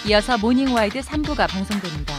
이어서 모닝와이드 3부가 방송됩니다.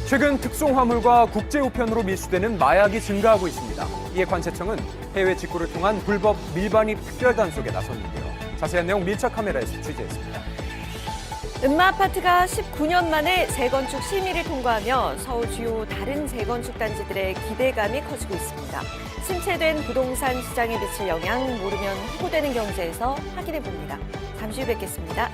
최근 특송화물과 국제우편으로 밀수되는 마약이 증가하고 있습니다. 이에 관세청은 해외 직구를 통한 불법 밀반입 특별단속에 나섰는데요. 자세한 내용 밀착 카메라에서 취재했습니다. 음마아파트가 19년 만에 재건축 심의를 통과하며 서울 주요 다른 재건축 단지들의 기대감이 커지고 있습니다. 침체된 부동산 시장에 미칠 영향 모르면 호되는 경제에서 확인해 봅니다. 잠시 후 뵙겠습니다.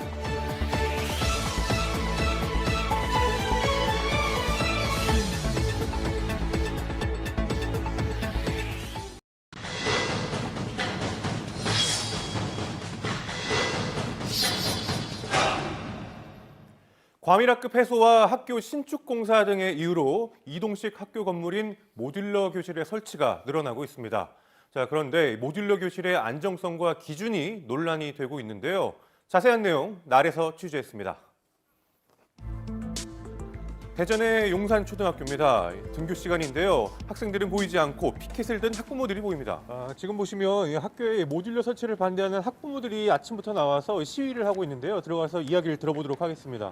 과밀학급 해소와 학교 신축 공사 등의 이유로 이동식 학교 건물인 모듈러 교실의 설치가 늘어나고 있습니다. 자, 그런데 모듈러 교실의 안정성과 기준이 논란이 되고 있는데요. 자세한 내용 날에서 취재했습니다. 대전의 용산초등학교입니다. 등교 시간인데요. 학생들은 보이지 않고 피켓을 든 학부모들이 보입니다. 지금 보시면 이 학교에 모듈러 설치를 반대하는 학부모들이 아침부터 나와서 시위를 하고 있는데요. 들어가서 이야기를 들어보도록 하겠습니다.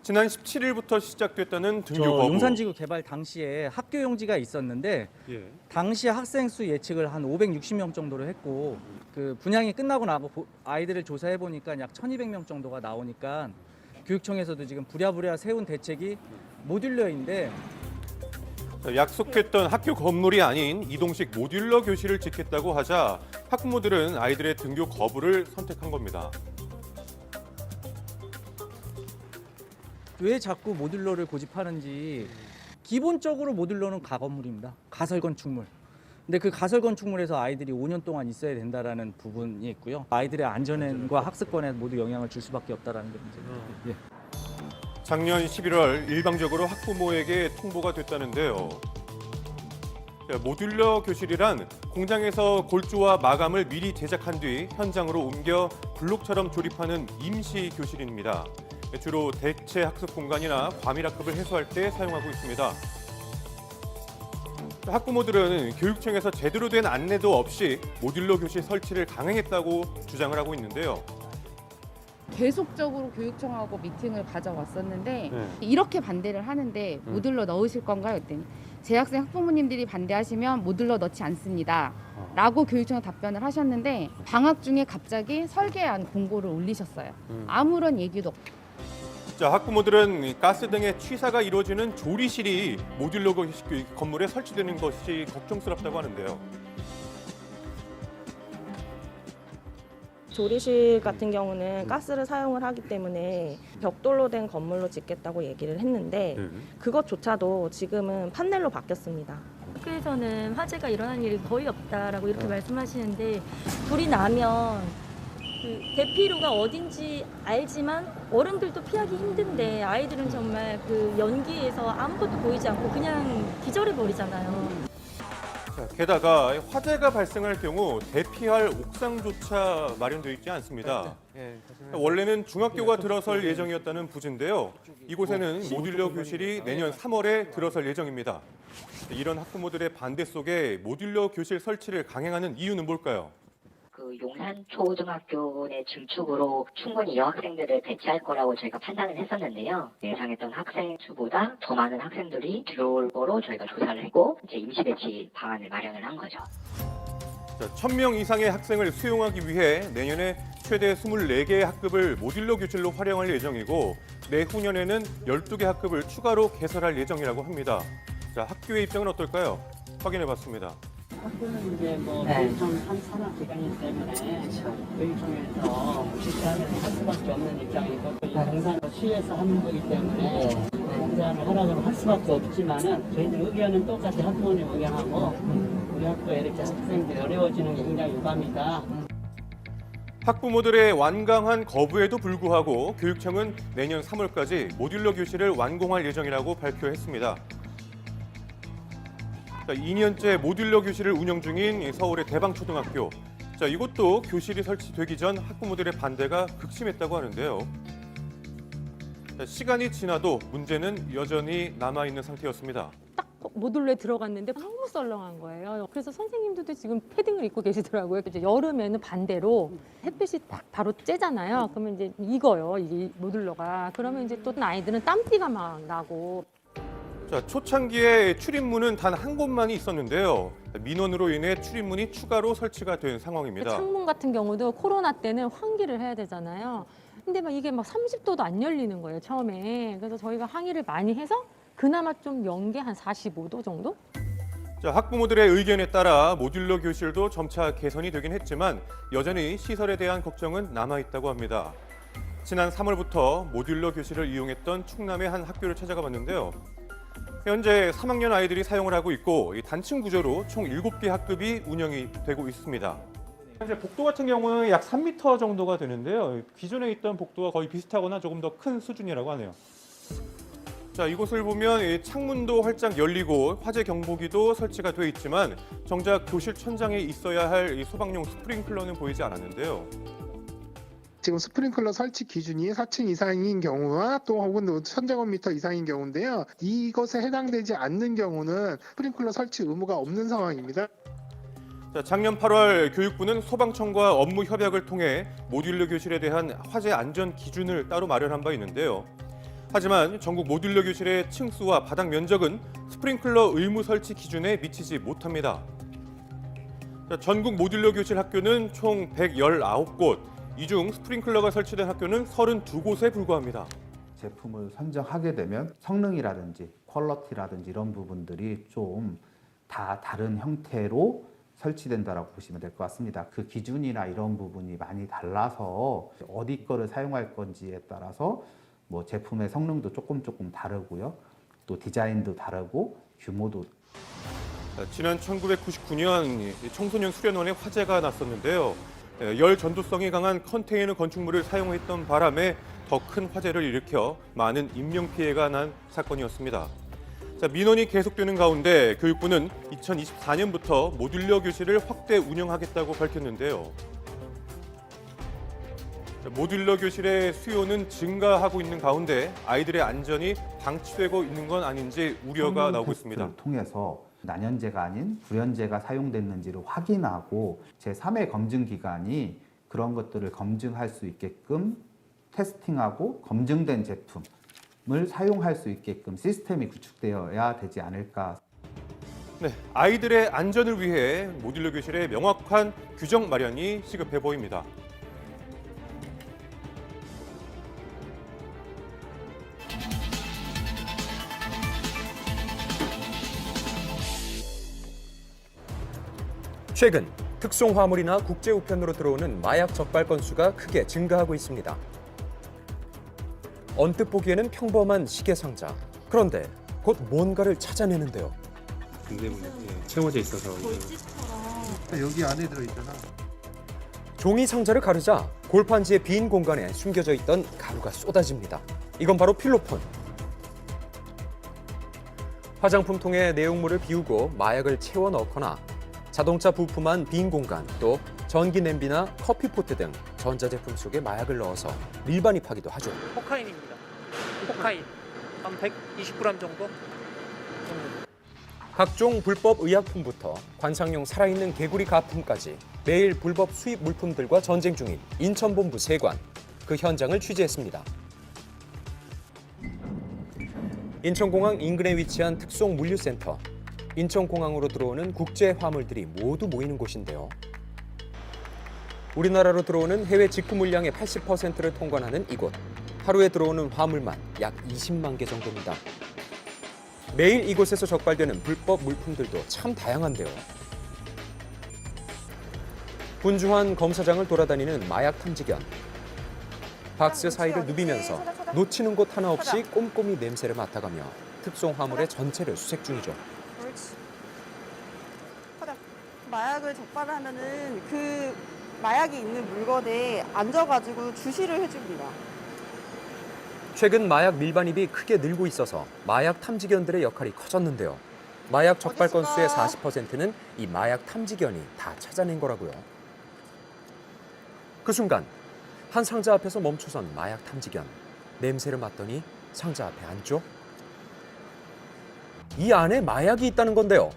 지난 17일부터 시작됐다는 등교 거부. 용산지구 개발 당시에 학교 용지가 있었는데 당시 학생 수 예측을 한 560명 정도로 했고 그 분양이 끝나고 나고 아이들을 조사해 보니까 약 1,200명 정도가 나오니까 교육청에서도 지금 부랴부랴 세운 대책이 모듈러인데 약속했던 학교 건물이 아닌 이동식 모듈러 교실을 짓겠다고 하자 학부모들은 아이들의 등교 거부를 선택한 겁니다. 왜 자꾸 모듈러를 고집하는지. 기본적으로 모듈러는 가건물입니다. 가설 건축물. 근데 그 가설 건축물에서 아이들이 5년 동안 있어야 된다라는 부분이 있고요. 아이들의 안전과 학습권에 모두 영향을 줄 수밖에 없다라는 게 문제입니다. 작년 11월 일방적으로 학부모에게 통보가 됐다는데요. 모듈러 교실이란 공장에서 골조와 마감을 미리 제작한 뒤 현장으로 옮겨 블록처럼 조립하는 임시 교실입니다. 주로 대체 학습 공간이나 과밀학급을 해소할 때 사용하고 있습니다. 학부모들은 교육청에서 제대로 된 안내도 없이 모듈러 교실 설치를 강행했다고 주장을 하고 있는데요. 계속적으로 교육청하고 미팅을 가져왔었는데 이렇게 반대를 하는데 모듈러 넣으실 건가요? 했더니 재학생 학부모님들이 반대하시면 모듈러 넣지 않습니다. 라고 교육청에 답변을 하셨는데 방학 중에 갑자기 설계안 공고를 올리셨어요. 아무런 얘기도 없고. 자, 학부모들은 가스 등의 취사가 이루어지는 조리실이 모듈러 건물에 설치되는 것이 걱정스럽다고 하는데요. 조리실 같은 경우는 가스를 사용을 하기 때문에 벽돌로 된 건물로 짓겠다고 얘기를 했는데 그것조차도 지금은 판넬로 바뀌었습니다. 학교에서는 화재가 일어나는 일이 거의 없다라고 이렇게 말씀하시는데 불이 나면 그 대피로가 어딘지 알지만 어른들도 피하기 힘든데 아이들은 정말 그 연기에서 아무것도 보이지 않고 그냥 기절해 버리잖아요. 게다가 화재가 발생할 경우 대피할 옥상조차 마련되어 있지 않습니다. 원래는 중학교가 들어설 예정이었다는 부지인데요. 이곳에는 모듈러 교실이 내년 3월에 들어설 예정입니다. 이런 학부모들의 반대 속에 모듈러 교실 설치를 강행하는 이유는 뭘까요? 용산초등학교 내 증축으로 충분히 여학생들을 배치할 거라고 저희가 판단을 했었는데요. 예상했던 학생 수보다 더 많은 학생들이 들어올 거로 저희가 조사를 했고 이제 임시 배치 방안을 마련을 한 거죠. 1,000명 이상의 학생을 수용하기 위해 내년에 최대 24개의 학급을 모듈러 교실로 활용할 예정이고 내후년에는 12개 학급을 추가로 개설할 예정이라고 합니다. 자, 학교의 입장은 어떨까요? 확인해봤습니다. 학교는 이제 뭐 교육청 산업 기관이기 때문에 교육청에서 지시하면 할 수밖에 없는 입장이고 공사는 시에서 하는 거기 때문에 공사를 하라고 할 수밖에 없지만은 저희들 의견은 똑같이 학부모님 의견하고 우리 학교에 이렇게 학생들이 어려워지는 게 굉장히 유감이다. 학부모들의 완강한 거부에도 불구하고 교육청은 내년 3월까지 모듈러 교실을 완공할 예정이라고 발표했습니다. 2년째 모듈러 교실을 운영 중인 서울의 대방초등학교. 이곳도 교실이 설치되기 전 학부모들의 반대가 극심했다고 하는데요. 시간이 지나도 문제는 여전히 남아있는 상태였습니다. 딱 모듈러에 들어갔는데 너무 썰렁한 거예요. 그래서 선생님들도 지금 패딩을 입고 계시더라고요. 이제 여름에는 반대로 햇빛이 딱 바로 쬐잖아요. 그러면 이제 익어요, 이 모듈러가. 그러면 이제 또 아이들은 땀띠가 막 나고. 초창기에 출입문은 단 한 곳만이 있었는데요. 민원으로 인해 출입문이 추가로 설치가 된 상황입니다. 창문 같은 경우도 코로나 때는 환기를 해야 되잖아요. 근데 막 이게 막 30도도 안 열리는 거예요, 처음에. 그래서 저희가 항의를 많이 해서 그나마 좀 연 게 한 45도 정도? 학부모들의 의견에 따라 모듈러 교실도 점차 개선이 되긴 했지만 여전히 시설에 대한 걱정은 남아있다고 합니다. 지난 3월부터 모듈러 교실을 이용했던 충남의 한 학교를 찾아가 봤는데요. 현재 3학년 아이들이 사용을 하고 있고 단층 구조로 총 7개 학급이 운영이 되고 있습니다. 현재 복도 같은 경우는 약 3m 정도가 되는데요. 기존에 있던 복도와 거의 비슷하거나 조금 더 큰 수준이라고 하네요. 이곳을 보면 창문도 활짝 열리고 화재 경보기도 설치가 돼 있지만 정작 교실 천장에 있어야 할 소방용 스프링클러는 보이지 않았는데요. 지금 스프링클러 설치 기준이 4층 이상인 경우와 또 혹은 1000제곱미터 이상인 경우인데요. 이것에 해당되지 않는 경우는 스프링클러 설치 의무가 없는 상황입니다. 작년 8월 교육부는 소방청과 업무 협약을 통해 모듈러 교실에 대한 화재 안전 기준을 따로 마련한 바 있는데요. 하지만 전국 모듈러 교실의 층수와 바닥 면적은 스프링클러 의무 설치 기준에 미치지 못합니다. 전국 모듈러 교실 학교는 총 119곳, 이 중 스프링클러가 설치된 학교는 32곳에 불과합니다. 제품을 선정하게 되면 성능이라든지 퀄리티라든지 이런 부분들이 좀 다 다른 형태로 설치된다라고 보시면 될 것 같습니다. 그 기준이나 이런 부분이 많이 달라서 어디 거를 사용할 건지에 따라서 뭐 제품의 성능도 조금 다르고요. 또 디자인도 다르고 규모도. 지난 1999년 청소년 수련원에 화재가 났었는데요. 열 전도성이 강한 컨테이너 건축물을 사용했던 바람에 더 큰 화재를 일으켜 많은 인명 피해가 난 사건이었습니다. 민원이 계속되는 가운데 교육부는 2024년부터 모듈러 교실을 확대 운영하겠다고 밝혔는데요. 모듈러 교실의 수요는 증가하고 있는 가운데 아이들의 안전이 방치되고 있는 건 아닌지 우려가 나오고 있습니다. 통해서 난연제가 아닌 불연제가 사용됐는지를 확인하고 제3의 검증 기관이 그런 것들을 검증할 수 있게끔 테스팅하고 검증된 제품을 사용할 수 있게끔 시스템이 구축되어야 되지 않을까. 네, 아이들의 안전을 위해 모듈러 교실의 명확한 규정 마련이 시급해 보입니다. 최근 특송 화물이나 국제 우편으로 들어오는 마약 적발 건수가 크게 증가하고 있습니다. 언뜻 보기에는 평범한 시계 상자. 그런데 곧 뭔가를 찾아내는데요. 근대문에 채워져 있어서 여기 안에 들어있잖아. 종이 상자를 가르자 골판지의 빈 공간에 숨겨져 있던 가루가 쏟아집니다. 이건 바로 필로폰. 화장품통에 내용물을 비우고 마약을 채워 넣거나 자동차 부품한 빈 공간, 또 전기 냄비나 커피포트 등 전자제품 속에 마약을 넣어서 밀반입하기도 하죠. 코카인입니다. 코카인 한 120g 정도? 각종 불법 의약품부터 관상용 살아있는 개구리 가품까지 매일 불법 수입 물품들과 전쟁 중인 인천본부 세관, 그 현장을 취재했습니다. 인천공항 인근에 위치한 특송 물류센터. 인천공항으로 들어오는 국제 화물들이 모두 모이는 곳인데요. 우리나라로 들어오는 해외 직구 물량의 80%를 통관하는 이곳. 하루에 들어오는 화물만 약 20만 개 정도입니다. 매일 이곳에서 적발되는 불법 물품들도 참 다양한데요. 분주한 검사장을 돌아다니는 마약 탐지견. 박스 사이를 누비면서 놓치는 곳 하나 없이 꼼꼼히 냄새를 맡아가며 특송 화물의 전체를 수색 중이죠. 마약을 적발하면은 그 마약이 있는 물건에 앉아가지고 주시를 해줍니다. 최근 마약 밀반입이 크게 늘고 있어서 마약 탐지견들의 역할이 커졌는데요. 마약 적발 건수의 40%는 이 마약 탐지견이 다 찾아낸 거라고요. 그 순간 한 상자 앞에서 멈춰선 마약 탐지견. 냄새를 맡더니 상자 앞에 앉죠. 이 안에 마약이 있다는 건데요.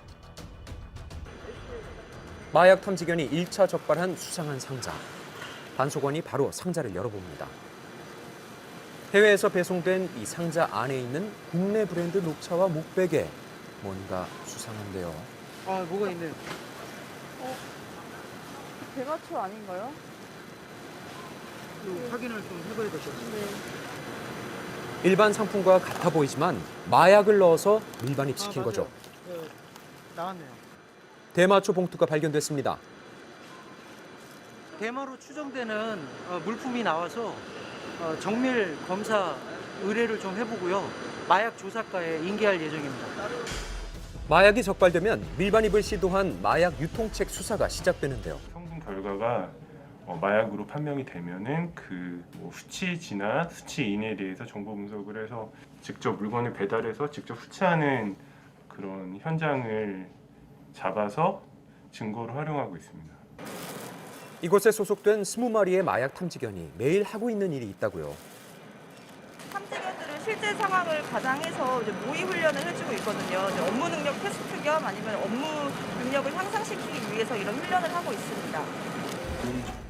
마약 탐지견이 1차 적발한 수상한 상자. 단속원이 바로 상자를 열어봅니다. 해외에서 배송된 이 상자 안에 있는 국내 브랜드 녹차와 목베개. 뭔가 수상한데요. 아, 뭐가 있네요. 대마초 아닌가요? 확인을 좀 해봐야 될 것 같습니다. 일반 상품과 같아 보이지만 마약을 넣어서 밀반입시킨 거죠. 나왔네요. 대마초 봉투가 발견됐습니다. 대마로 추정되는 물품이 나와서 정밀 검사 의뢰를 좀 해보고요. 마약 조사과에 인계할 예정입니다. 마약이 적발되면 밀반입을 시도한 마약 유통책 수사가 시작되는데요. 성분 결과가 마약으로 판명이 되면은 그 수치지나 수치인에 대해서 정보 분석을 해서 직접 물건을 배달해서 직접 수치하는 그런 현장을 잡아서 증거로 활용하고 있습니다. 이곳에 소속된 20마리의 마약 탐지견이 매일 하고 있는 일이 있다고요. 탐지견들은 실제 상황을 가장해서 이제 모의 훈련을 해주고 있거든요. 이제 업무 능력 테스트 겸 아니면 업무 능력을 향상시키기 위해서 이런 훈련을 하고 있습니다.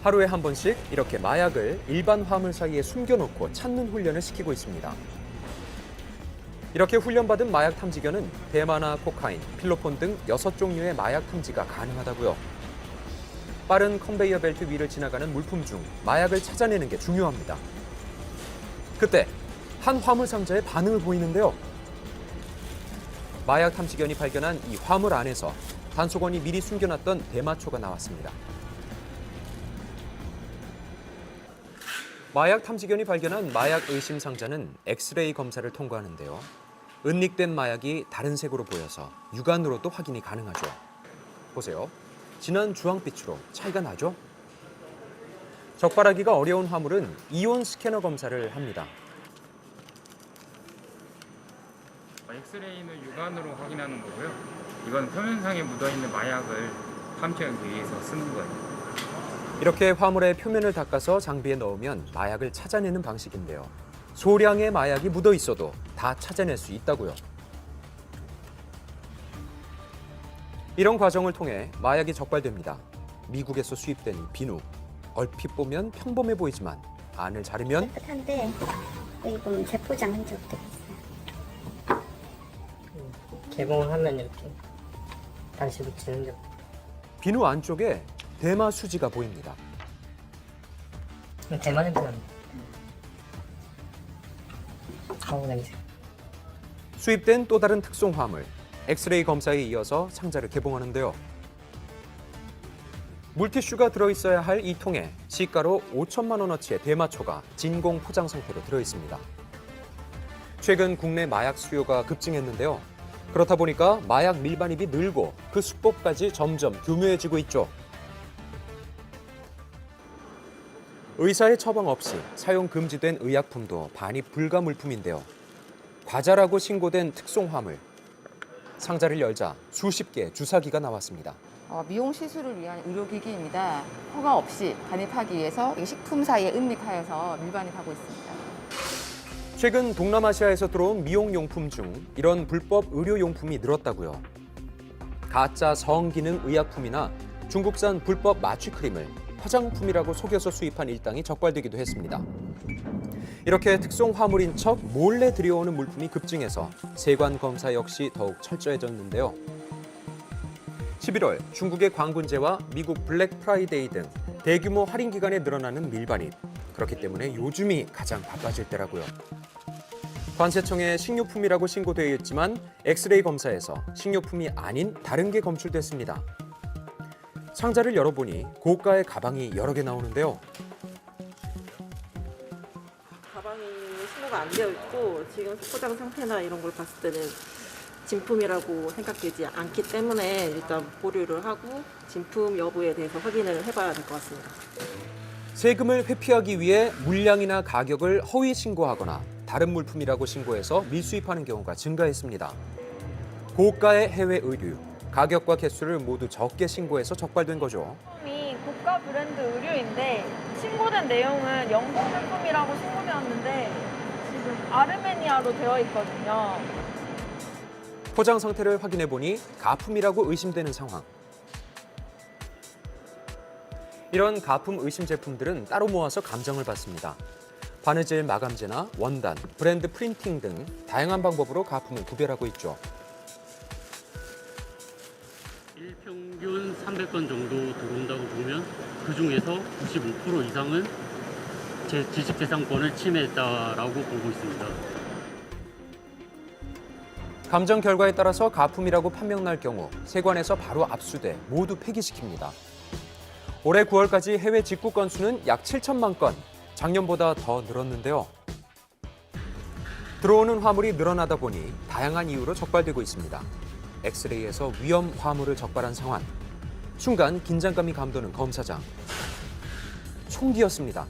하루에 한 번씩 이렇게 마약을 일반 화물 사이에 숨겨놓고 찾는 훈련을 시키고 있습니다. 이렇게 훈련받은 마약 탐지견은 대마나 코카인, 필로폰 등 6종류의 마약 탐지가 가능하다고요. 빠른 컨베이어 벨트 위를 지나가는 물품 중 마약을 찾아내는 게 중요합니다. 그때 한 화물 상자에 반응을 보이는데요. 마약 탐지견이 발견한 이 화물 안에서 단속원이 미리 숨겨놨던 대마초가 나왔습니다. 마약 탐지견이 발견한 마약 의심 상자는 엑스레이 검사를 통과하는데요. 은닉된 마약이 다른 색으로 보여서 육안으로도 확인이 가능하죠. 보세요. 진한 주황빛으로 차이가 나죠? 적발하기가 어려운 화물은 이온 스캐너 검사를 합니다. 엑스레이는 육안으로 확인하는 거고요. 이건 표면상에 묻어있는 마약을 탐지하기 위해서 쓰는 거예요. 이렇게 화물의 표면을 닦아서 장비에 넣으면 마약을 찾아내는 방식인데요. 소량의 마약이 묻어 있어도 다 찾아낼 수 있다고요. 이런 과정을 통해 마약이 적발됩니다. 미국에서 수입된 이 비누. 얼핏 보면 평범해 보이지만 안을 자르면 깨끗한데 여기 보면 재포장 흔적도 있어요. 개봉을 하면 이렇게 다시 붙이는 적. 비누 안쪽에 대마 수지가 보입니다. 대마 냄새 납니다. 가오 냄새. 수입된 또 다른 특송 화물. 엑스레이 검사에 이어서 상자를 개봉하는데요. 물티슈가 들어있어야 할 이 통에 시가로 5천만 원어치의 대마초가 진공 포장 상태로 들어있습니다. 최근 국내 마약 수요가 급증했는데요. 그렇다 보니까 마약 밀반입이 늘고 그 수법까지 점점 교묘해지고 있죠. 의사의 처방 없이 사용 금지된 의약품도 반입 불가 물품인데요. 과자라고 신고된 특송 화물. 상자를 열자 수십 개의 주사기가 나왔습니다. 미용 시술을 위한 의료기기입니다. 허가 없이 반입하기 위해서 식품사에 은닉하여서 밀반입하고 있습니다. 최근 동남아시아에서 들어온 미용용품 중 이런 불법 의료용품이 늘었다고요. 가짜 성기능 의약품이나 중국산 불법 마취크림을 화장품이라고 속여서 수입한 일당이 적발되기도 했습니다. 이렇게 특송 화물인 척 몰래 들여오는 물품이 급증해서 세관 검사 역시 더욱 철저해졌는데요. 11월 중국의 광군제와 미국 블랙 프라이데이 등 대규모 할인 기간에 늘어나는 밀반입. 그렇기 때문에 요즘이 가장 바빠질 때라고요. 관세청에 식료품이라고 신고되어 있지만 엑스레이 검사에서 식료품이 아닌 다른 게 검출됐습니다. 상자를 열어보니 고가의 가방이 여러 개 나오는데요. 가방이 신호가 안 되어 있고 지금 포장 상태나 이런 걸 봤을 때는 진품이라고 생각되지 않기 때문에 일단 보류를 하고 진품 여부에 대해서 확인을 해봐야 될 것 같습니다. 세금을 회피하기 위해 물량이나 가격을 허위 신고하거나 다른 물품이라고 신고해서 밀수입하는 경우가 증가했습니다. 고가의 해외 의류, 가격과 개수를 모두 적게 신고해서 적발된 거죠. 이 고가 브랜드 의류인데 신고된 내용은 영국 제품이라고 신고되었는데 지금 아르메니아로 되어 있거든요. 포장 상태를 확인해 보니 가품이라고 의심되는 상황. 이런 가품 의심 제품들은 따로 모아서 감정을 받습니다. 바느질 마감재나 원단, 브랜드 프린팅 등 다양한 방법으로 가품을 구별하고 있죠. 일평균 300건 정도 들어온다고 보면 그중에서 95% 이상은 제 지식재산권을 침해했다라고 보고 있습니다. 감정 결과에 따라서 가품이라고 판명 날 경우 세관에서 바로 압수돼 모두 폐기시킵니다. 올해 9월까지 해외 직구 건수는 약 7천만 건, 작년보다 더 늘었는데요. 들어오는 화물이 늘어나다 보니 다양한 이유로 적발되고 있습니다. 엑스레이에서 위험 화물을 적발한 상황. 순간 긴장감이 감도는 검사장. 총기였습니다.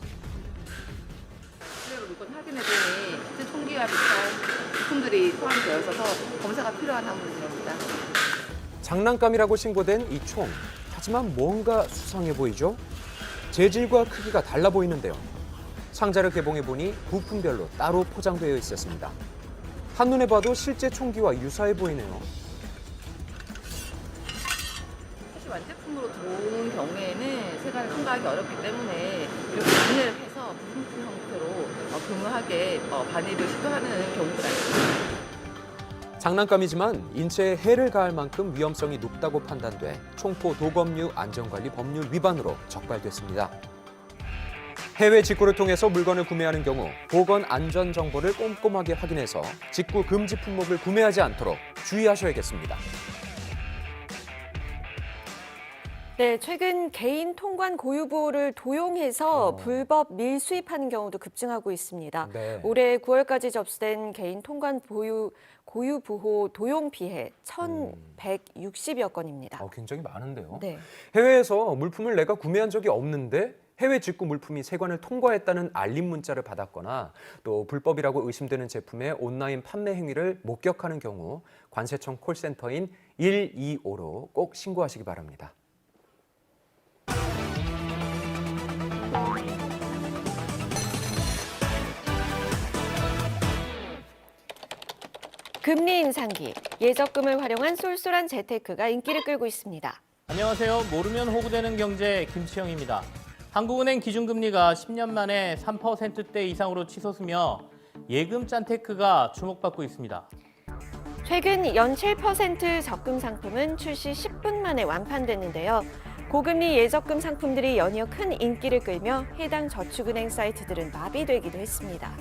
물건 확인해보니 실제 총기와 비슷한 제품들이 포함되어 있어서 검사가 필요한 화물입니다. 장난감이라고 신고된 이 총. 하지만 뭔가 수상해 보이죠? 재질과 크기가 달라 보이는데요. 상자를 개봉해 보니 부품별로 따로 포장되어 있었습니다. 한눈에 봐도 실제 총기와 유사해 보이네요. 사실 완제품으로 들어오는 경우에는 세관을 통과하기 어렵기 때문에 이렇게 반입을 해서 부품품 형태로 교묘하게 반입을 시도하는 경우가 있습니다. 장난감이지만 인체에 해를 가할 만큼 위험성이 높다고 판단돼 총포 도검류 안전관리 법률 위반으로 적발됐습니다. 해외 직구를 통해서 물건을 구매하는 경우 보건 안전 정보를 꼼꼼하게 확인해서 직구 금지 품목을 구매하지 않도록 주의하셔야겠습니다. 네, 최근 개인 통관 고유 보호를 도용해서 불법 밀수입하는 경우도 급증하고 있습니다. 네. 올해 9월까지 접수된 개인 통관 고유 보호 도용 피해 1,160여 건입니다. 굉장히 많은데요. 네. 해외에서 물품을 내가 구매한 적이 없는데 해외 직구 물품이 세관을 통과했다는 알림 문자를 받았거나 또 불법이라고 의심되는 제품의 온라인 판매 행위를 목격하는 경우 관세청 콜센터인 125로 꼭 신고하시기 바랍니다. 금리 인상기, 예적금을 활용한 쏠쏠한 재테크가 인기를 끌고 있습니다. 안녕하세요. 모르면 호구되는 경제 김치영입니다. 한국은행 기준금리가 10년 만에 3%대 이상으로 치솟으며 예금 짠테크가 주목받고 있습니다. 최근 연 7% 적금 상품은 출시 10분 만에 완판됐는데요. 고금리 예적금 상품들이 연이어 큰 인기를 끌며 해당 저축은행 사이트들은 마비되기도 했습니다.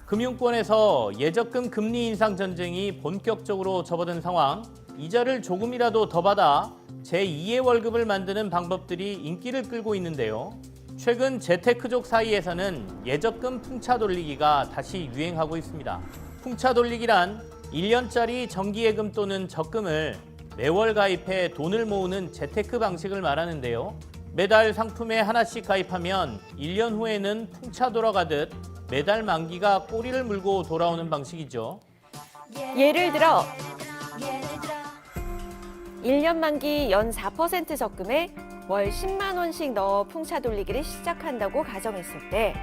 금융권에서 예적금 금리 인상 전쟁이 본격적으로 접어든 상황, 이자를 조금이라도 더 받아 제2의 월급을 만드는 방법들이 인기를 끌고 있는데요. 최근 재테크족 사이에서는 예적금 풍차 돌리기가 다시 유행하고 있습니다. 풍차 돌리기란 1년짜리 정기예금 또는 적금을 매월 가입해 돈을 모으는 재테크 방식을 말하는데요. 매달 상품에 하나씩 가입하면 1년 후에는 풍차 돌아가듯 매달 만기가 꼬리를 물고 돌아오는 방식이죠. 예를 들어 1년 만기 연 4% 적금에 월 10만 원씩 넣어 풍차 돌리기를 시작한다고 가정했을 때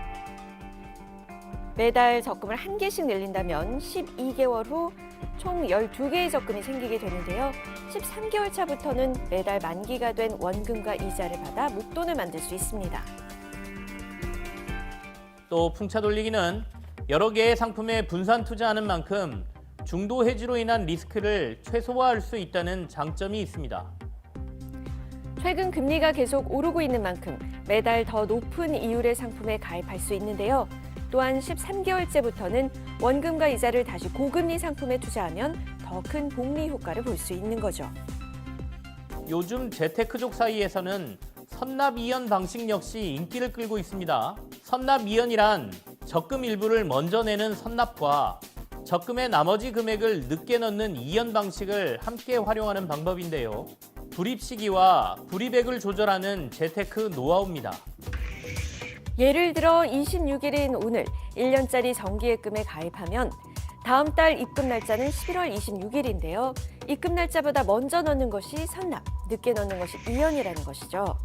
매달 적금을 한 개씩 늘린다면 12개월 후 총 12개의 적금이 생기게 되는데요. 13개월 차부터는 매달 만기가 된 원금과 이자를 받아 목돈을 만들 수 있습니다. 또 풍차 돌리기는 여러 개의 상품에 분산 투자하는 만큼 중도 해지로 인한 리스크를 최소화할 수 있다는 장점이 있습니다. 최근 금리가 계속 오르고 있는 만큼 매달 더 높은 이율의 상품에 가입할 수 있는데요. 또한 13개월째부터는 원금과 이자를 다시 고금리 상품에 투자하면 더 큰 복리 효과를 볼 수 있는 거죠. 요즘 재테크족 사이에서는 선납이연 방식 역시 인기를 끌고 있습니다. 선납이연이란 적금 일부를 먼저 내는 선납과 적금의 나머지 금액을 늦게 넣는 이연 방식을 함께 활용하는 방법인데요. 불입 시기와 불입액을 조절하는 재테크 노하우입니다. 예를 들어 26일인 오늘 1년짜리 정기예금에 가입하면 다음 달 입금 날짜는 11월 26일인데요. 입금 날짜보다 먼저 넣는 것이 선납, 늦게 넣는 것이 이연이라는 것이죠.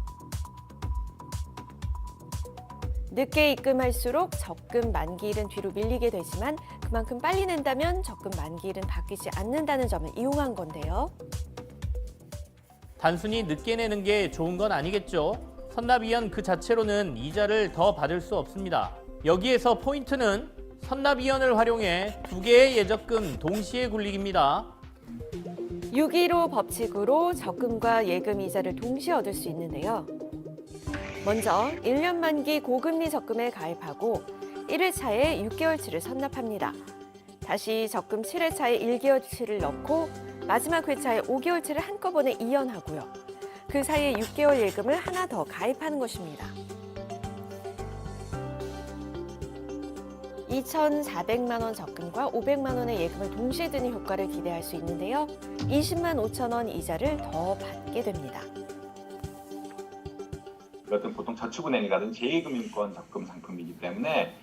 늦게 입금할수록 적금 만기일은 뒤로 밀리게 되지만 그만큼 빨리 낸다면 적금 만기일은 바뀌지 않는다는 점을 이용한 건데요. 단순히 늦게 내는 게 좋은 건 아니겠죠. 선납이연 그 자체로는 이자를 더 받을 수 없습니다. 여기에서 포인트는 선납이연을 활용해 두 개의 예적금 동시에 굴리기입니다. 6.15 법칙으로 적금과 예금 이자를 동시에 얻을 수 있는데요. 먼저 1년 만기 고금리 적금에 가입하고 1회차에 6개월치를 선납합니다. 다시 적금 7회차에 1개월치를 넣고 마지막 회차에 5개월치를 한꺼번에 이연하고요. 그 사이에 6개월 예금을 하나 더 가입하는 것입니다. 2,400만 원 적금과 500만 원의 예금을 동시에 드는 효과를 기대할 수 있는데요. 20만 5천 원 이자를 더 받게 됩니다. 이것은 보통 저축은행이라든지 제2금융권 적금 상품이기 때문에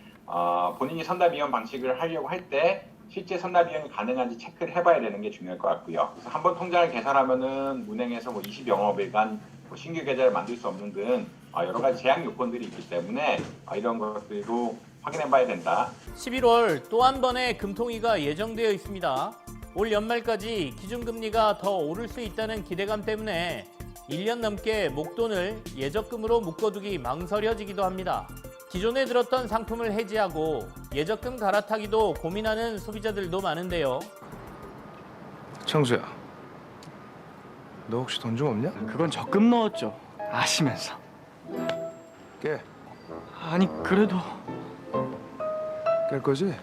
본인이 선납이연 방식을 하려고 할 때 실제 선납이연이 가능한지 체크를 해봐야 되는 게 중요할 것 같고요. 그래서 한번 통장을 개설하면은 은행에서 20영업일간 신규 계좌를 만들 수 없는 등 여러 가지 제약 요건들이 있기 때문에 이런 것들도 확인해봐야 된다. 11월 또 한 번의 금통위가 예정되어 있습니다. 올 연말까지 기준금리가 더 오를 수 있다는 기대감 때문에 1년 넘게 목돈을 예적금으로 묶어두기 망설여지기도 합니다. 기존에 들었던 상품을 해지하고 예적금 갈아타기도 고민하는 소비자들도 많은데요. 청수야, 너 혹시 돈 좀 없냐? 그건 적금 넣었죠. 아시면서. 깨. 아니 그래도. 깰 거지?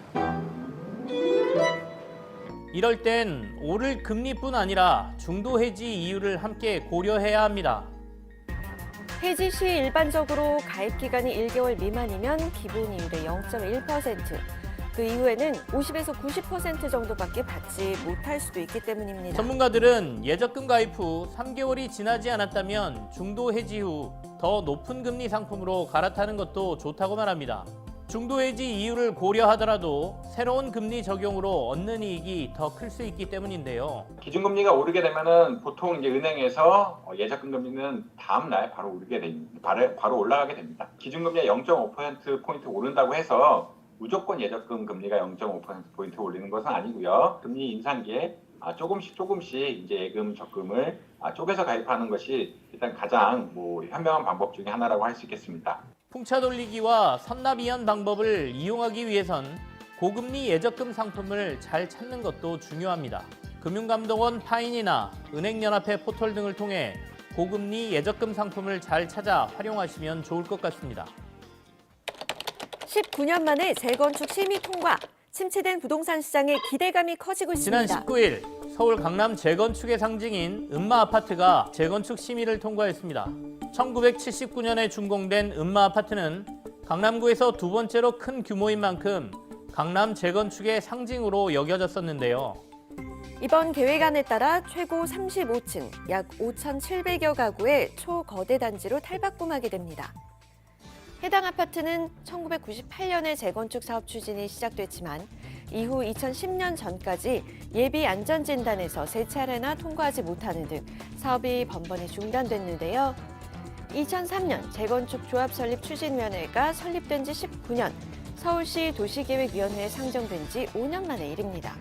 이럴 땐 오를 금리뿐 아니라 중도 해지 이유를 함께 고려해야 합니다. 해지 시 일반적으로 가입 기간이 1개월 미만이면 기본 이율의 0.1%, 그 이후에는 50에서 90% 정도밖에 받지 못할 수도 있기 때문입니다. 전문가들은 예적금 가입 후 3개월이 지나지 않았다면 중도 해지 후 더 높은 금리 상품으로 갈아타는 것도 좋다고 말합니다. 중도 해지 이유를 고려하더라도 새로운 금리 적용으로 얻는 이익이 더 클 수 있기 때문인데요. 기준금리가 오르게 되면은 보통 이제 은행에서 예적금 금리는 다음 날 바로 오르게 됩니다. 바로 올라가게 됩니다. 기준금리가 0.5% 포인트 오른다고 해서 무조건 예적금 금리가 0.5% 포인트 올리는 것은 아니고요. 금리 인상기에 조금씩 이제 예금 적금을 쪼개서 가입하는 것이 일단 가장 현명한 방법 중에 하나라고 할 수 있겠습니다. 풍차 돌리기와 선납이연 방법을 이용하기 위해선 고금리 예적금 상품을 잘 찾는 것도 중요합니다. 금융감독원 파인이나 은행연합회 포털 등을 통해 고금리 예적금 상품을 잘 찾아 활용하시면 좋을 것 같습니다. 19년 만에 재건축 심의 통과, 침체된 부동산 시장에 기대감이 커지고 있습니다. 지난 19일 서울 강남 재건축의 상징인 은마아파트가 재건축 심의를 통과했습니다. 1979년에 준공된 은마아파트는 강남구에서 두 번째로 큰 규모인 만큼 강남 재건축의 상징으로 여겨졌었는데요. 이번 계획안에 따라 최고 35층, 약 5,700여 가구의 초거대 단지로 탈바꿈하게 됩니다. 해당 아파트는 1998년에 재건축 사업 추진이 시작됐지만 이후 2010년 전까지 예비 안전진단에서 세 차례나 통과하지 못하는 등 사업이 번번이 중단됐는데요. 2003년 재건축 조합 설립 추진위원회가 설립된 지 19년, 서울시 도시계획위원회에 상정된 지 5년 만의 일입니다.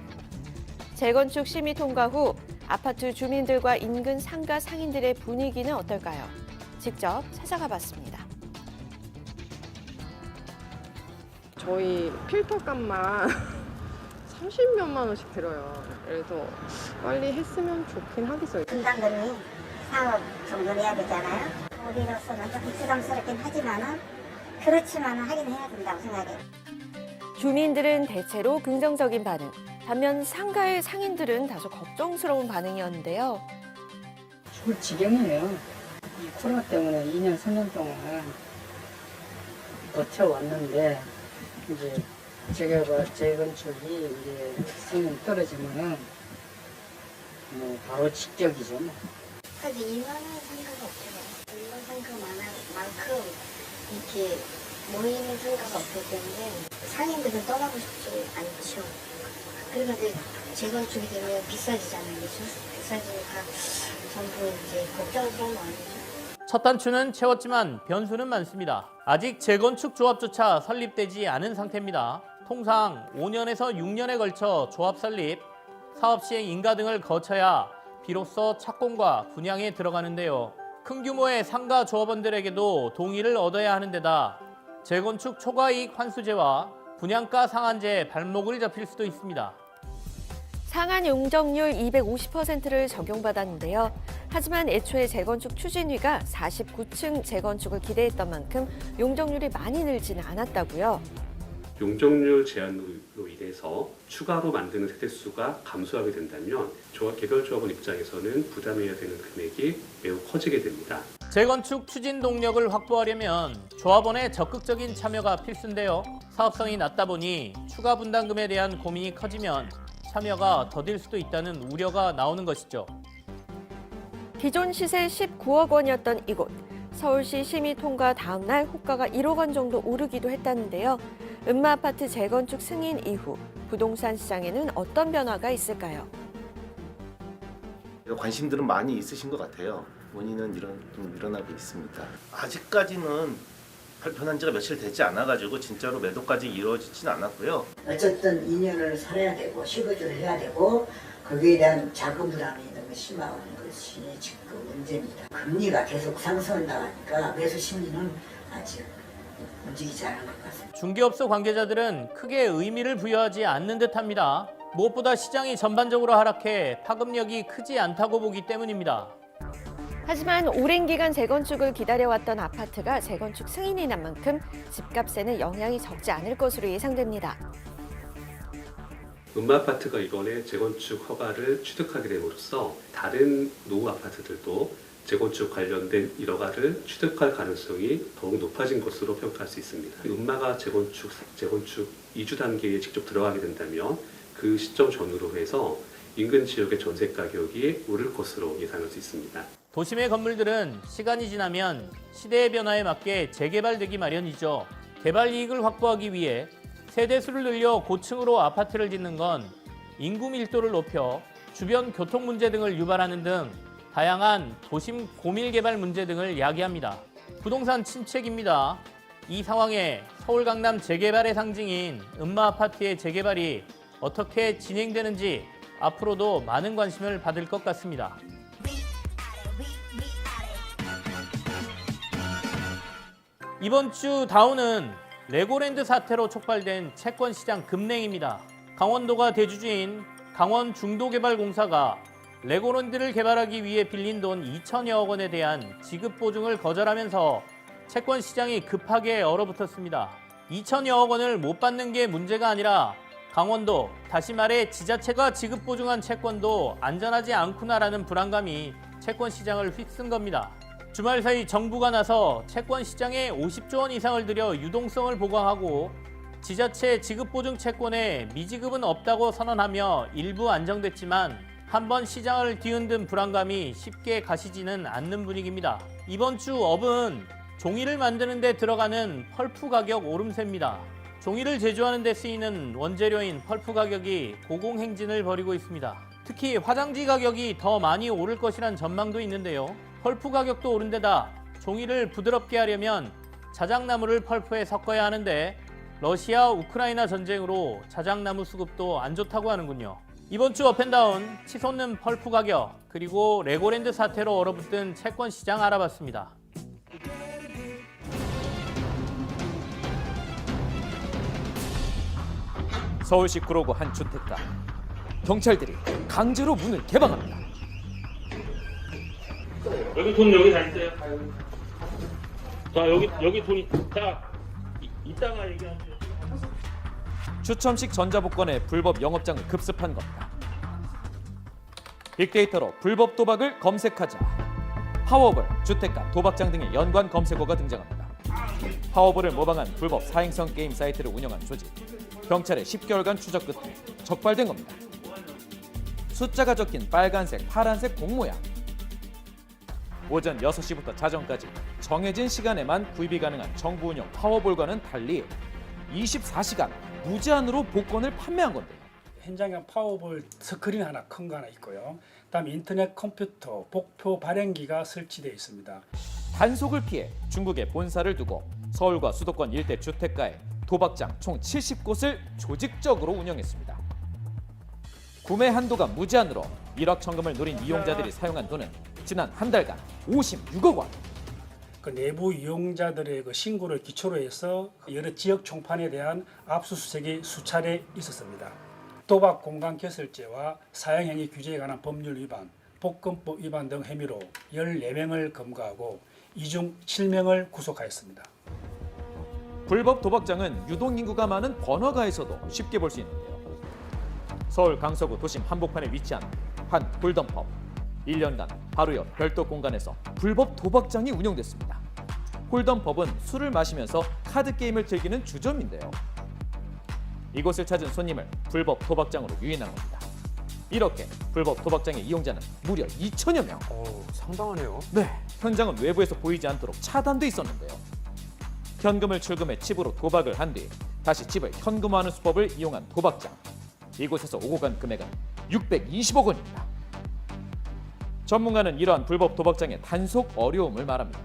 재건축 심의 통과 후 아파트 주민들과 인근 상가 상인들의 분위기는 어떨까요? 직접 찾아가 봤습니다. 저희 필터 값만 30몇만 원씩 들어요. 그래서 빨리 했으면 좋긴 하겠어요. 분담금이 4억 정도 내야 되잖아요. 우리로서는 조금 부담스럽긴 하지만은 그렇지만은 하긴 해야 된다고 생각해요. 주민들은 대체로 긍정적인 반응, 반면 상가의 상인들은 다소 걱정스러운 반응이었는데요. 죽을 지경이에요. 이 코로나 때문에 2년, 3년 동안 버텨왔는데 이제 재건축이 이제 승인 떨어지면은 뭐 바로 직격이죠. 사실 인원은 상관없어요. 인원 상관만큼 이렇게 모이는 상관가 없기 때문에 상인들은 떠나고 싶지 않죠. 그리고 이제 재건축이 되면 비싸지잖아요. 그렇죠? 비싸지니까 전부 이제 걱정스러운 마음이죠. 첫 단추는 채웠지만 변수는 많습니다. 아직 재건축 조합조차 설립되지 않은 상태입니다. 통상 5년에서 6년에 걸쳐 조합 설립, 사업 시행 인가 등을 거쳐야 비로소 착공과 분양에 들어가는데요. 큰 규모의 상가 조합원들에게도 동의를 얻어야 하는 데다 재건축 초과이익 환수제와 분양가 상한제에 발목을 잡힐 수도 있습니다. 상한 용적률 250%를 적용받았는데요. 하지만 애초에 재건축 추진위가 49층 재건축을 기대했던 만큼 용적률이 많이 늘지는 않았다고요. 용적률 제한으로 인해서 추가로 만드는 세대수가 감소하게 된다면 개별 조합원 입장에서는 부담해야 되는 금액이 매우 커지게 됩니다. 재건축 추진 동력을 확보하려면 조합원의 적극적인 참여가 필수인데요. 사업성이 낮다 보니 추가 분담금에 대한 고민이 커지면 참여가 더딜 수도 있다는 우려가 나오는 것이죠. 기존 시세 19억 원이었던 이곳. 서울시 심의 통과 다음 날 호가가 1억 원 정도 오르기도 했다는데요. 음마아파트 재건축 승인 이후 부동산 시장에는 어떤 변화가 있을까요? 관심들은 많이 있으신 것 같아요. 원인은 좀 일어나고 있습니다. 아직까지는 발표한 지가 며칠 되지 않아가지고 진짜로 매도까지 이루어지진 않았고요. 어쨌든 2년을 살아야 되고 실거주를 해야 되고 거기에 대한 자금 부담이 너무 심한 것이 지금 문제입니다. 금리가 계속 상승을 나가니까 매수 심리는 아직 움직이지 않은 것 같습니다. 중개업소 관계자들은 크게 의미를 부여하지 않는 듯합니다. 무엇보다 시장이 전반적으로 하락해 파급력이 크지 않다고 보기 때문입니다. 하지만 오랜 기간 재건축을 기다려왔던 아파트가 재건축 승인이 난 만큼 집값에는 영향이 적지 않을 것으로 예상됩니다. 음마아파트가 이번에 재건축 허가를 취득하게 됨으로써 다른 노후 아파트들도 재건축 관련된 일허가를 취득할 가능성이 더욱 높아진 것으로 평가할 수 있습니다. 음마가 재건축 2주 단계에 직접 들어가게 된다면 그 시점 전후로 해서 인근 지역의 전세 가격이 오를 것으로 예상할 수 있습니다. 도심의 건물들은 시간이 지나면 시대의 변화에 맞게 재개발되기 마련이죠. 개발 이익을 확보하기 위해 세대수를 늘려 고층으로 아파트를 짓는 건 인구 밀도를 높여 주변 교통 문제 등을 유발하는 등 다양한 도심 고밀 개발 문제 등을 야기합니다. 부동산 침체기입니다. 이 상황에 서울 강남 재개발의 상징인 음마아파트의 재개발이 어떻게 진행되는지 앞으로도 많은 관심을 받을 것 같습니다. 이번 주 다우는 레고랜드 사태로 촉발된 채권시장 급냉입니다. 강원도가 대주주인 강원중도개발공사가 레고랜드를 개발하기 위해 빌린 돈 2천여억 원에 대한 지급 보증을 거절하면서 채권시장이 급하게 얼어붙었습니다. 2천여억 원을 못 받는 게 문제가 아니라 강원도, 다시 말해 지자체가 지급 보증한 채권도 안전하지 않구나라는 불안감이 채권시장을 휩쓴 겁니다. 주말 사이 정부가 나서 채권시장에 50조 원 이상을 들여 유동성을 보강하고 지자체 지급보증 채권에 미지급은 없다고 선언하며 일부 안정됐지만 한번 시장을 뒤흔든 불안감이 쉽게 가시지는 않는 분위기입니다. 이번 주 업은 종이를 만드는 데 들어가는 펄프 가격 오름세입니다. 종이를 제조하는 데 쓰이는 원재료인 펄프 가격이 고공행진을 벌이고 있습니다. 특히 화장지 가격이 더 많이 오를 것이란 전망도 있는데요. 펄프 가격도 오른 데다 종이를 부드럽게 하려면 자작나무를 펄프에 섞어야 하는데 러시아 우크라이나 전쟁으로 자작나무 수급도 안 좋다고 하는군요. 이번 주 업앤다운 치솟는 펄프 가격 그리고 레고랜드 사태로 얼어붙은 채권 시장 알아봤습니다. 서울시 구로구 한 주택가. 경찰들이 강제로 문을 개방합니다. 여기 돈 여기 다 있어요. 자 여기 돈 자 이따가 얘기하세요. 추첨식 전자복권의 불법 영업장을 급습한 겁니다. 빅데이터로 불법 도박을 검색하자 파워볼, 주택가, 도박장 등의 연관 검색어가 등장합니다. 파워볼을 모방한 불법 사행성 게임 사이트를 운영한 조직. 경찰의 10개월간 추적 끝에 적발된 겁니다. 숫자가 적힌 빨간색, 파란색 공모양. 오전 6시부터 자정까지 정해진 시간에만 구입이 가능한 정부 운영 파워볼과는 달리 24시간 무제한으로 복권을 판매한 건데요. 현장에 파워볼 스크린 하나 큰 거 하나 있고요. 그다음에 인터넷 컴퓨터, 복표 발행기가 설치되어 있습니다. 단속을 피해 중국에 본사를 두고 서울과 수도권 일대 주택가에 도박장 총 70곳을 조직적으로 운영했습니다. 구매 한도가 무제한으로 일확천금을 노린 이용자들이 사용한 돈은 지난 한 달간 56억 원. 그 내부 이용자들의 그 신고를 기초로 해서 여러 지역 총판에 대한 압수수색이 수차례 있었습니다. 도박 공간 개설죄와 사형행위 규제에 관한 법률 위반, 복권법 위반 등 혐의로 14명을 검거하고 이 중 7명을 구속하였습니다. 불법 도박장은 유동인구가 많은 번화가에서도 쉽게 볼 수 있는데요. 서울 강서구 도심 한복판에 위치한 한 홀덤펍. 1년간 바로 옆 별도 공간에서 불법 도박장이 운영됐습니다. 홀덤펍은 술을 마시면서 카드 게임을 즐기는 주점인데요. 이곳을 찾은 손님을 불법 도박장으로 유인한 겁니다. 이렇게 불법 도박장의 이용자는 무려 2천여 명. 상당하네요. 네, 현장은 외부에서 보이지 않도록 차단돼 있었는데요. 현금을 출금해 칩으로 도박을 한 뒤 다시 칩을 현금화하는 수법을 이용한 도박장. 이곳에서 오고 간 금액은 620억 원입니다. 전문가는 이러한 불법 도박장의 단속 어려움을 말합니다.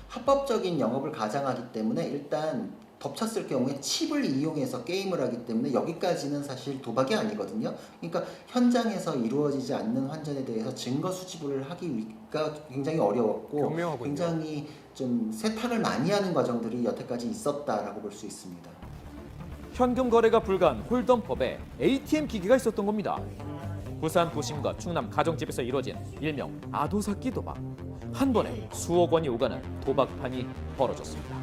합법적인 영업을 가장하기 때문에 일단 덮쳤을 경우에 칩을 이용해서 게임을 하기 때문에 여기까지는 사실 도박이 아니거든요. 그러니까 현장에서 이루어지지 않는 환전에 대해서 증거 수집을 하기가 굉장히 어려웠고 경명하군요. 굉장히 좀 세탁을 많이 하는 과정들이 여태까지 있었다라고 볼 수 있습니다. 현금 거래가 불가한 홀덤펍에 ATM 기기가 있었던 겁니다. 부산 도심과 충남 가정집에서 이루어진 일명 아도사키 도박. 한 번에 수억 원이 오가는 도박판이 벌어졌습니다.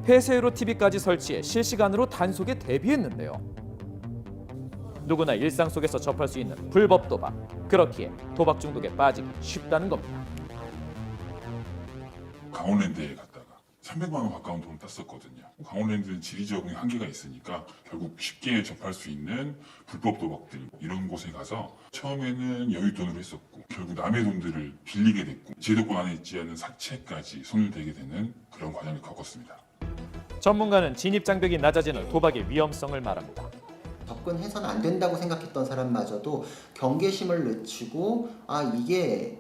폐쇄로 TV까지 설치해 실시간으로 단속에 대비했는데요. 누구나 일상 속에서 접할 수 있는 불법 도박. 그렇기에 도박 중독에 빠지기 쉽다는 겁니다. 강원랜드에 갔다가 300만 원 가까운 돈을 땄었거든요. 강원랜드는 지리적인 한계가 있으니까 결국 쉽게 접할 수 있는 불법 도박들 이런 곳에 가서 처음에는 여윳돈으로 했었고 결국 남의 돈들을 빌리게 됐고 제도권 안에 있지 않은 사채까지 손을 대게 되는 그런 과정을 겪었습니다. 전문가는 진입 장벽이 낮아지는 도박의 위험성을 말합니다. 접근해서는 안 된다고 생각했던 사람마저도 경계심을 늦추고 이게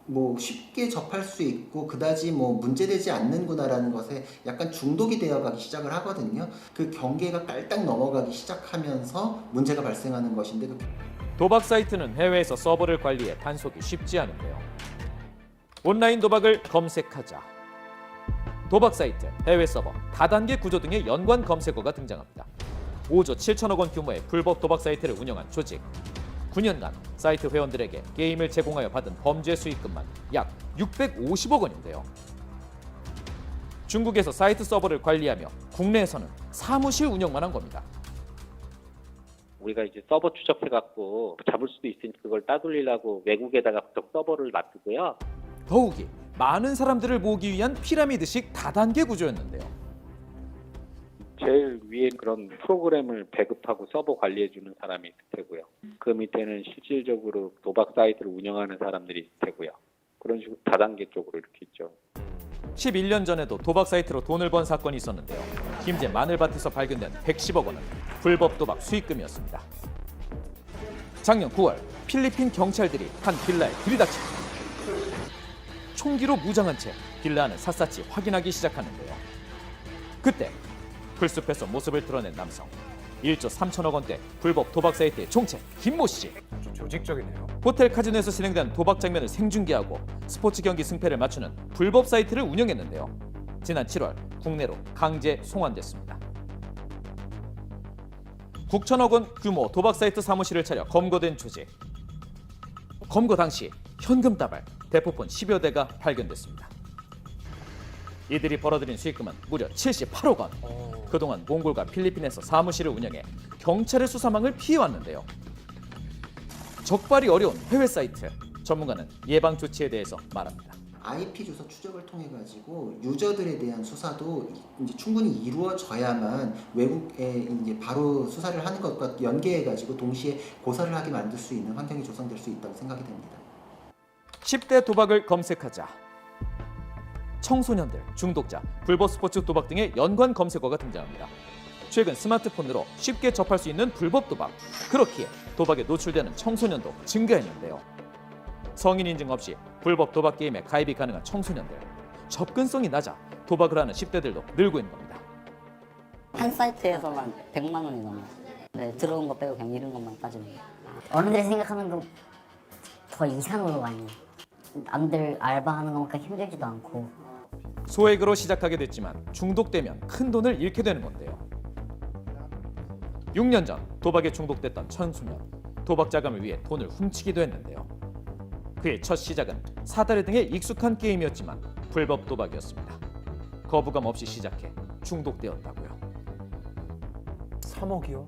뭐 쉽게 접할 수 있고 그다지 뭐 문제되지 않는구나라는 것에 약간 중독이 되어가기 시작을 하거든요. 그 경계가 깔딱 넘어가기 시작하면서 문제가 발생하는 것인데 도박 사이트는 해외에서 서버를 관리해 단속이 쉽지 않은데요. 온라인 도박을 검색하자. 도박 사이트, 해외 서버, 다단계 구조 등의 연관 검색어가 등장합니다. 5조 7천억 원 규모의 불법 도박 사이트를 운영한 조직. 9년간 사이트 회원들에게 게임을 제공하여 받은 범죄 수익금만 약 650억 원인데요. 중국에서 사이트 서버를 관리하며 국내에서는 사무실 운영만 한 겁니다. 우리가 이제 서버 추적해갖고 잡을 수도 있으니 그걸 따돌리려고 외국에다가 서버를 놔두고요. 더욱이 많은 사람들을 모으기 위한 피라미드식 다단계 구조였는데요. 제일 위에 그런 프로그램을 배급하고 서버 관리해주는 사람이 있을 테고요. 그 밑에는 실질적으로 도박 사이트를 운영하는 사람들이 있을 테고요. 그런 식으로 다단계 쪽으로 이렇게 있죠. 11년 전에도 도박 사이트로 돈을 번 사건이 있었는데요. 김제 마늘밭에서 발견된 110억 원은 불법 도박 수익금이었습니다. 작년 9월 필리핀 경찰들이 한 빌라에 들이닥칩니다. 총기로 무장한 채 빌라 안을 샅샅이 확인하기 시작하는데요. 그때 풀숲에서 모습을 드러낸 남성. 1조 3천억 원대 불법 도박 사이트의 종체 김모 씨. 조직적이네요. 호텔 카지노에서 진행된 도박 장면을 생중계하고 스포츠 경기 승패를 맞추는 불법 사이트를 운영했는데요. 지난 7월 국내로 강제 송환됐습니다. 9천억 원 규모 도박 사이트 사무실을 차려 검거된 조직. 검거 당시 현금 다발, 대포폰 10여 대가 발견됐습니다. 이들이 벌어들인 수익금은 무려 78억 원. 그동안 몽골과 필리핀에서 사무실을 운영해 경찰의 수사망을 피해왔는데요. 적발이 어려운 해외 사이트. 전문가는 예방 조치에 대해서 말합니다. IP 주소 추적을 통해 가지고 유저들에 대한 수사도 이제 충분히 이루어져야만 외국에 이제 바로 수사를 하는 것과 연계해 가지고 동시에 고사를 하게 만들 수 있는 환경이 조성될 수 있다고 생각이 됩니다. 10대 도박을 검색하자 청소년들, 중독자, 불법 스포츠 도박 등의 연관 검색어가 등장합니다. 최근 스마트폰으로 쉽게 접할 수 있는 불법 도박, 그렇기에 도박에 노출되는 청소년도 증가했는데요. 성인 인증 없이 불법 도박 게임에 가입이 가능한 청소년들, 접근성이 낮아 도박을 하는 10대들도 늘고 있는 겁니다. 한 사이트에서만 100만 원이 넘어요. 네, 들어온 거 빼고 그냥 잃은 것만 빠지는 거예요. 어른들이 생각하는 거 더 이상으로 많이 해요. 남들 알바하는 것만큼 힘들지도 않고. 소액으로 시작하게 됐지만 중독되면 큰 돈을 잃게 되는 건데요. 6년 전 도박에 중독됐던 청소년, 도박 자금을 위해 돈을 훔치기도 했는데요. 그의 첫 시작은 사다리 등에 익숙한 게임이었지만 불법 도박이었습니다. 거부감 없이 시작해 중독되었다고요. 3억이요?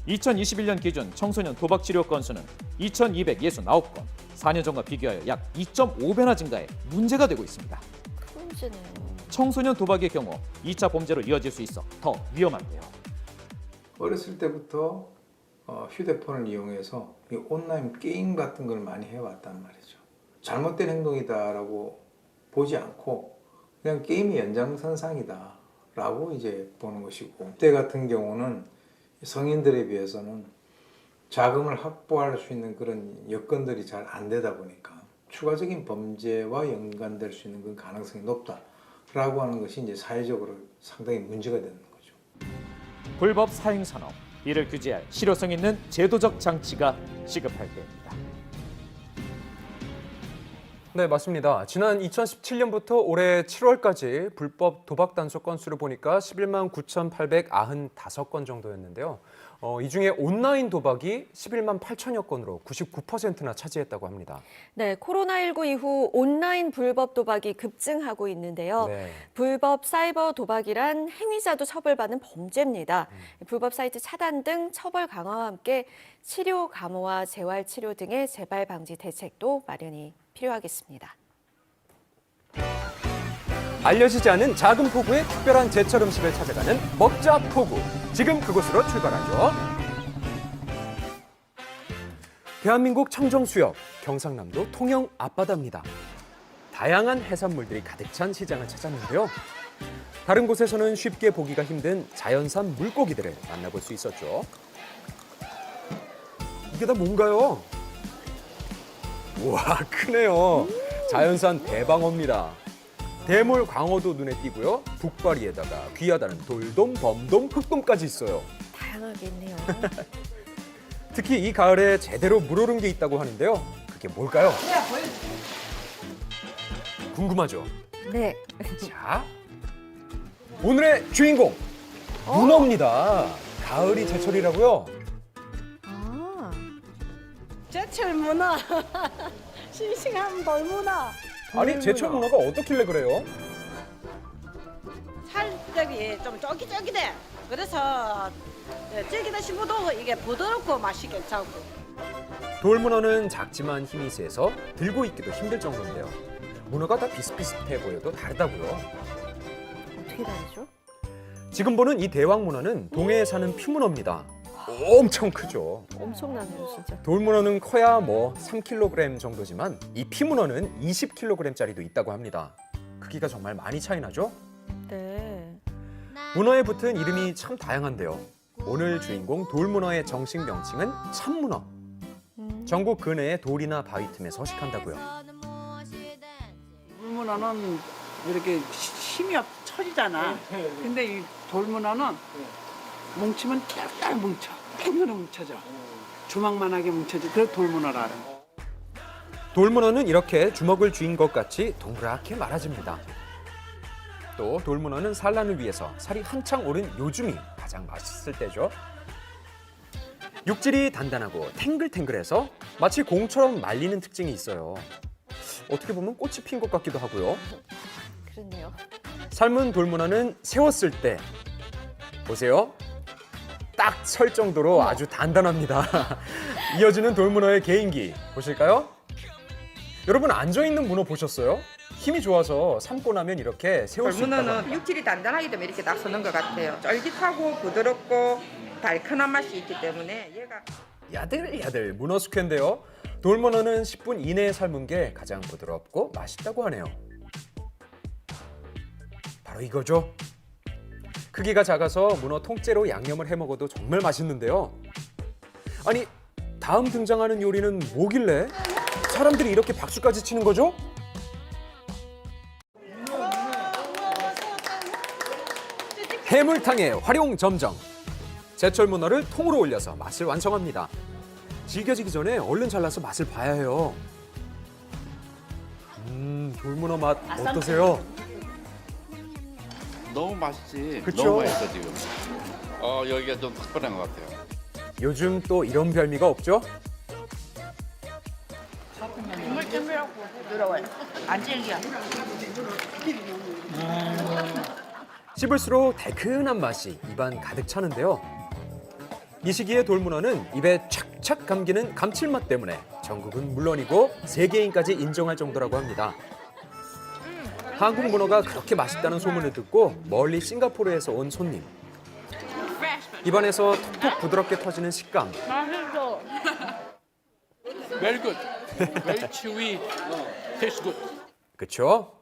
2021년 기준 청소년 도박 치료 건수는 2,269건, 4년 전과 비교하여 약 2.5배나 증가해 문제가 되고 있습니다. 큰 문제네요. 청소년 도박의 경우 2차 범죄로 이어질 수 있어 더 위험한데요. 어렸을 때부터 휴대폰을 이용해서 온라인 게임 같은 걸 많이 해왔단 말이죠. 잘못된 행동이다라고 보지 않고 그냥 게임의 연장선상이다라고 이제 보는 것이고, 그때 같은 경우는 성인들에 비해서는 자금을 확보할 수 있는 그런 여건들이 잘 안 되다 보니까 추가적인 범죄와 연관될 수 있는 그 가능성이 높다라고 하는 것이 이제 사회적으로 상당히 문제가 되는 거죠. 불법 사행 산업, 이를 규제할 실효성 있는 제도적 장치가 시급할 때입니다. 네, 맞습니다. 지난 2017년부터 올해 7월까지 불법 도박 단속 건수를 보니까 11만 9,895건 정도였는데요. 이 중에 온라인 도박이 11만 8천여 건으로 99%나 차지했다고 합니다. 네, 코로나19 이후 온라인 불법 도박이 급증하고 있는데요. 네. 불법 사이버 도박이란 행위자도 처벌받는 범죄입니다. 불법 사이트 차단 등 처벌 강화와 함께 치료 감호와 재활 치료 등의 재발 방지 대책도 마련이 필요하겠습니다. 알려지지 않은 작은 포구의 특별한 제철 음식을 찾아가는 먹자 포구. 지금 그곳으로 출발하죠. 대한민국 청정수역, 경상남도 통영 앞바다입니다. 다양한 해산물들이 가득 찬 시장을 찾았는데요. 다른 곳에서는 쉽게 보기가 힘든 자연산 물고기들을 만나볼 수 있었죠. 이게 다 뭔가요? 우와, 크네요. 자연산 대방어입니다. 대물 광어도 눈에 띄고요. 북바리에다가 귀하다는 돌돔, 범돔, 흑돔까지 있어요. 다양하게 있네요. 특히 이 가을에 제대로 물오른 게 있다고 하는데요. 그게 뭘까요? 궁금하죠? 네. 자, 오늘의 주인공, 문어입니다. 가을이 제철이라고요? 아, 제철 문어, 싱싱한 돌문어. 아니, 제철 문어가 어떻길래 그래요? 살짝이 좀 쫄깃쫄깃해. 그래서 쫄깃한 싶어도 이게 부드럽고 맛이 괜찮고. 돌문어는 작지만 힘이 세서 들고 있기도 힘들 정도인데요. 문어가 다 비슷비슷해 보여도 다르다고요. 어떻게 다르죠? 지금 보는 이 대왕 문어는 동해에 사는 피문어입니다. 엄청 크죠. 엄청나네요, 진짜. 돌문어는 커야 뭐 3kg 정도지만 이 피문어는 20kg짜리도 있다고 합니다. 크기가 정말 많이 차이 나죠? 네. 문어에 붙은 이름이 참 다양한데요. 오늘 주인공 돌문어의 정식 명칭은 참문어. 전국 근해의 돌이나 바위 틈에 서식한다고요. 물문어는 이렇게 힘이 처지잖아. 근데 이 돌문어는 뭉치면 딱 뭉쳐. 땡으로 뭉쳐져. 주먹만하게 뭉쳐져. 그래서 돌문어라. 돌문어는 이렇게 주먹을 쥐인 것 같이 동그랗게 말아집니다. 또 돌문어는 산란을 위해서 살이 한창 오른 요즘이 가장 맛있을 때죠. 육질이 단단하고 탱글탱글해서 마치 공처럼 말리는 특징이 있어요. 어떻게 보면 꽃이 핀 것 같기도 하고요. 그렇네요. 삶은 돌문어는 세웠을 때 보세요. 딱 설 정도로 아주 단단합니다. 이어지는 돌문어의 개인기 보실까요? 여러분 앉아있는 문어 보셨어요? 힘이 좋아서 삶고 나면 이렇게 세울 수 있다고 돌문어는 합니다. 육질이 단단하기 때문에 이렇게 딱 서는 것 같아요. 쫄깃하고 부드럽고 달큰한 맛이 있기 때문에 얘가 야들야들 문어 숙회인데요. 돌문어는 10분 이내에 삶은 게 가장 부드럽고 맛있다고 하네요. 바로 이거죠. 크기가 작아서 문어 통째로 양념을 해 먹어도 정말 맛있는데요. 아니, 다음 등장하는 요리는 뭐길래 사람들이 이렇게 박수까지 치는 거죠? 해물탕의 활용 점정. 제철 문어를 통으로 올려서 맛을 완성합니다. 질겨지기 전에 얼른 잘라서 맛을 봐야 해요. 돌문어 맛 어떠세요? 너무 맛있지. 그쵸? 너무 맛있어 지금. 여기가 좀 특별한 것 같아요. 요즘 또 이런 별미가 없죠? 국물 탱글하고 부드러워요. 안 질겨. 씹을수록 달큰한 맛이 입안 가득 차는데요. 이 시기에 돌문어는 입에 착착 감기는 감칠맛 때문에 전국은 물론이고 세계인까지 인정할 정도라고 합니다. 한국 문어가 그렇게 맛있다는 소문을 듣고 멀리 싱가포르에서 온 손님. 입안에서 톡톡 부드럽게 터지는 식감. 맛있어. Very good. Very chewy. Tastes good. 그쵸?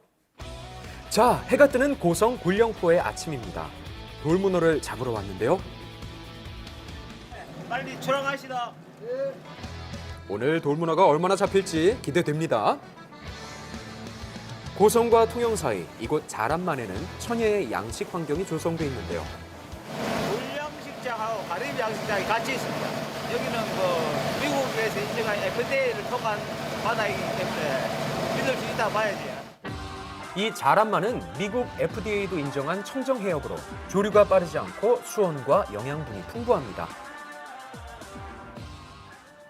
자, 해가 뜨는 고성 굴령포의 아침입니다. 돌문어를 잡으러 왔는데요. 빨리 출항하시다. 오늘 돌문어가 얼마나 잡힐지 기대됩니다. 고성과 통영 사이 이곳 자람만에는 천혜의 양식 환경이 조성돼 있는데요. 불량식장하고 가리비 양식장이 같이 있습니다. 여기는 미국에서 인정한 FDA를 통한 바다이기 때문에 믿을 수 있다 봐야지. 이 자람만은 미국 FDA도 인정한 청정 해역으로 조류가 빠르지 않고 수온과 영양분이 풍부합니다.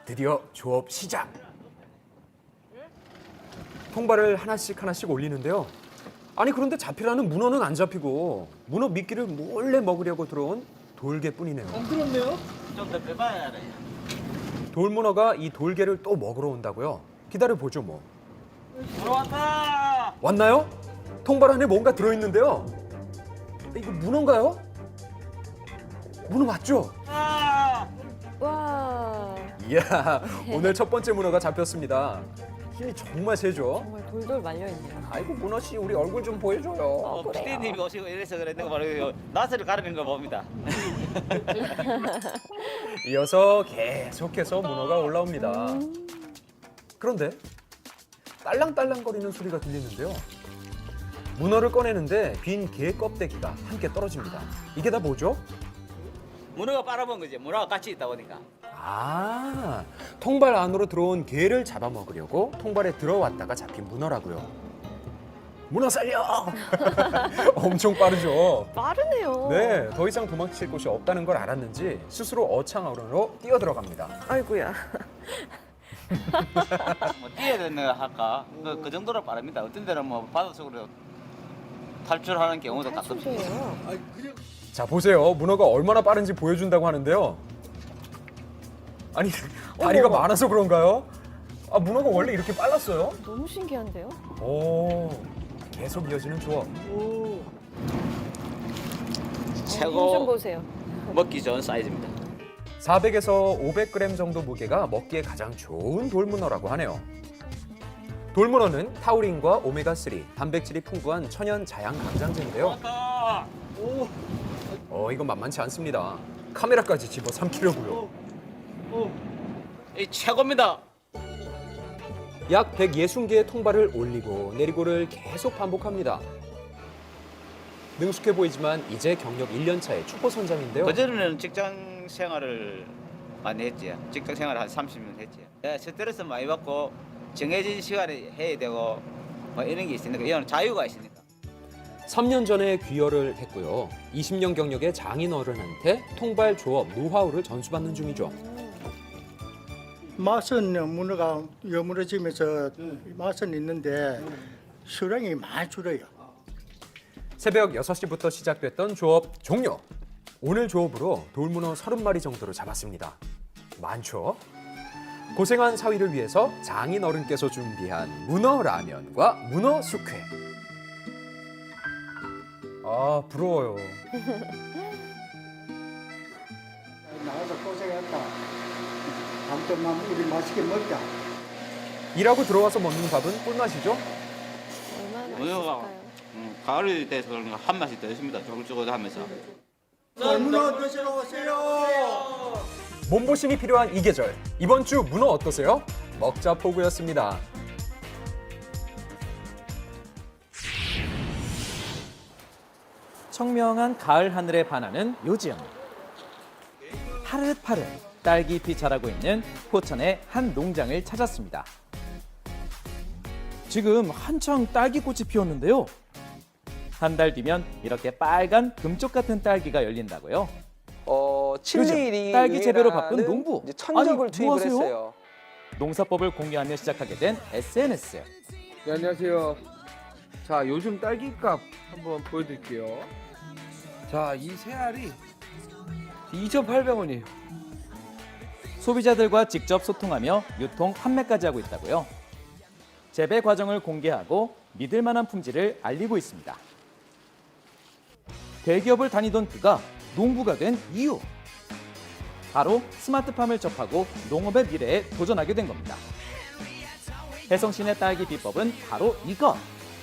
드디어 조업 시작! 통발을 하나씩 올리는데요. 아니 그런데 잡히라는 문어는 안 잡히고 문어 미끼를 몰래 먹으려고 들어온 돌개뿐이네요. 그렇네요. 좀 더 빼봐야 돼. 돌문어가 이 돌개를 또 먹으러 온다고요? 기다려보죠 뭐. 들어왔다. 왔나요? 통발 안에 뭔가 들어있는데요. 이거 문어인가요? 문어 맞죠? 와, 이야, 오늘 첫 번째 문어가 잡혔습니다. 힘이 정말 세죠? 정말 돌돌 말려있네요. 아이고 문어 씨, 우리 얼굴 좀 보여줘요. PD님이 오시고 이래서 그랬는 거 바로 낯을 가리는 거 봅니다. 이어서 계속해서 문어가 올라옵니다. 그런데 딸랑딸랑거리는 소리가 들리는데요. 문어를 꺼내는데 빈 게 껍데기가 함께 떨어집니다. 이게 다 뭐죠? 문어가 빨아먹은 거지. 문어가 같이 있다 보니까. 아, 통발 안으로 들어온 게를 잡아먹으려고 통발에 들어왔다가 잡힌 문어라고요. 문어 살려! 엄청 빠르죠? 빠르네요. 네, 더 이상 도망칠 곳이 없다는 걸 알았는지 스스로 어창으로 뛰어들어갑니다. 아이고야. 뭐 뛰어야 되는 거 할까? 그 정도로 빠릅니다. 어떤 데는 뭐 바닷속으로 탈출하는 경우도 가끔 있어요. 자, 보세요. 문어가 얼마나 빠른지 보여준다고 하는데요. 아니, 다리가 어머. 많아서 그런가요? 아, 문어가 원래 이렇게 빨랐어요? 너무 신기한데요? 오, 계속 이어지는 조업. 힘 좀 보세요. 먹기 좋은 사이즈입니다. 400에서 500g 정도 무게가 먹기에 가장 좋은 돌문어라고 하네요. 돌문어는 타우린과 오메가3, 단백질이 풍부한 천연 자양 강장제인데요. 이건 만만치 않습니다. 카메라까지 집어 삼키려고요. 이 최고입니다. 약 160개의 통발을 올리고 내리고를 계속 반복합니다. 능숙해 보이지만 이제 경력 1년 차의 축포 선장인데요. 그전에는 직장 생활을 많이 했지. 직장 생활을 한 30년 했지. 스트레스 많이 받고 정해진 시간에 해야 되고 뭐 이런 게 있으니까 이건 자유가 있으니까. 3년 전에 귀여를 했고요. 20년 경력의 장인 어른한테 통발 조업 노하우를 전수받는 중이죠. 맛은 문어가 여물어지면서 맛은 있는데 수량이 많이 줄어요. 새벽 6시부터 시작됐던 조업 종료. 오늘 조업으로 돌문어 30마리 정도를 잡았습니다. 많죠? 고생한 사위를 위해서 장인 어른께서 준비한 문어 라면과 문어 숙회. 아, 부러워요. 나가서 고생했다. 다음번만 우리 맛있게 먹자. 일하고 들어와서 먹는 밥은 꿀맛이죠? 얼마나 문어가 맛있을까요? 가을이 돼서 그런가 한 맛이 더 있습니다. 쫄깃쫄깃하면서. 문어 드시러 오세요. 몸보신이 필요한 이 계절. 이번 주 문어 어떠세요? 먹자 포구였습니다. 청명한 가을 하늘에 반하는 요즘. 파릇파릇 딸기잎이 자라고 있는 포천의 한 농장을 찾았습니다. 지금 한창 딸기꽃이 피었는데요. 한 달 뒤면 이렇게 빨간 금쪽 같은 딸기가 열린다고요. 칠리일이 딸기 재배로 바쁜 농부. 천적을 아니, 투입을 뭐 하세요? 했어요. 농사법을 공유하며 시작하게 된 SNS. 네, 안녕하세요. 자, 요즘 딸기값 한번 보여드릴게요. 자, 이 세 알이 2,800원이에요. 소비자들과 직접 소통하며 유통, 판매까지 하고 있다고요. 재배 과정을 공개하고 믿을 만한 품질을 알리고 있습니다. 대기업을 다니던 그가 농부가 된 이유. 바로 스마트팜을 접하고 농업의 미래에 도전하게 된 겁니다. 혜성신의 딸기 비법은 바로 이것.